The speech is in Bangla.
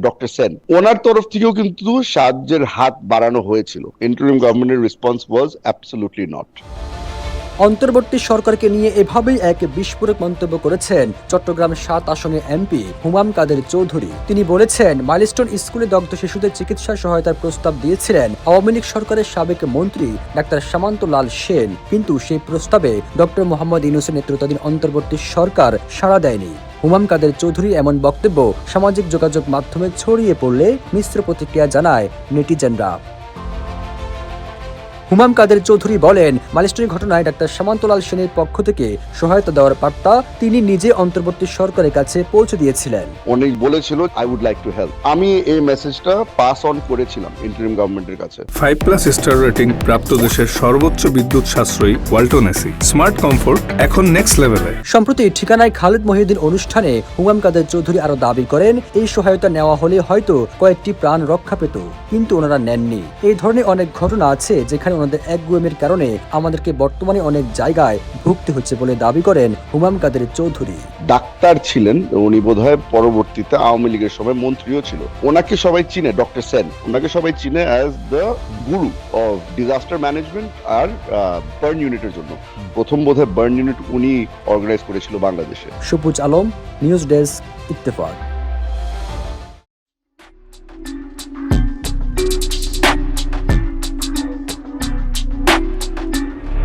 ডক্টর সেন, ওনার তরফ থেকেও কিন্তু সাহায্যের হাত বাড়ানো হয়েছিল। ইন্টারিম গভর্নমেন্টের রেসপন্স ওয়াজ অ্যাবসলিউটলি নট। অন্তর্বর্তী সরকারকে নিয়ে এভাবেই এক বিস্ফোরক মন্তব্য করেছেন চট্টগ্রাম ৭ আসনের এমপি হুমাম কাদের চৌধুরী। তিনি বলেছেন, মাইলস্টোন স্কুলে দগ্ধ শিশুদের চিকিৎসা সহায়তার প্রস্তাব দিয়েছিলেন আওয়ামী লীগ সরকারের সাবেক মন্ত্রী ডাক্তার সামান্ত লাল সেন, কিন্তু সেই প্রস্তাবে ডক্টর মোহাম্মদ ইউনূসের নেতৃত্বাধীন অন্তর্বর্তী সরকার সাড়া দেয়নি। হুমাম কাদের চৌধুরী এমন বক্তব্য সামাজিক যোগাযোগ মাধ্যমে ছড়িয়ে পড়লে মিশ্র প্রতিক্রিয়া জানায় নেটিজেনরা। হুমাম কাদের চৌধুরী বলেন, মাইলস্টোনের ঘটনায় ডাক্তার সামান্তলাল সেনের পক্ষ থেকে সহায়তা দেওয়ার বার্তা তিনি নিজে অন্তর্বর্তী সরকারের কাছে পৌঁছে দিয়েছিলেন। উনি বলেছিল I would like to help. আমি এই মেসেজটা পাস অন করেছিলাম ইন্টারিম গভর্নমেন্টের কাছে। 5+ স্টার রেটিং প্রাপ্ত দেশের সর্বোচ্চ বিদ্যুৎ সাশ্রয়ী ওয়ালটন এসি স্মার্ট কমফোর্ট এখন নেক্সট লেভেলে। সম্প্রতি ঠিকানায় খালেদ মহিউদ্দিন অনুষ্ঠানে হুমাম কাদের চৌধুরী আরো দাবি করেন, এই সহায়তা নেওয়া হলে হয়তো কয়েকটি প্রাণ রক্ষা পেত, কিন্তু ওনারা নেননি। এই ধরনের অনেক ঘটনা আছে যেখানে ওনাদের একগুয়েমের কারণে আমাদেরকে বর্তমানে অনেক জায়গায় ভুগতে হচ্ছে বলে দাবি করেন হুমাম কাদের চৌধুরী। ডাক্তার ছিলেন উনি, বোধহয় পরবর্তীতে আওয়ামী লীগের সময় মন্ত্রীও ছিল। ওনাকে সবাই চিনে, ডক্টর সেন, ওনাকে সবাই চিনে as the guru of disaster management আর বার্ন ইউনিটের জন্য। প্রথম বোধহয় বার্ন ইউনিট উনি অর্গানাইজ করেছিল বাংলাদেশে। সবুজ আলম, নিউজ ডেস্ক, ইত্তেফাক।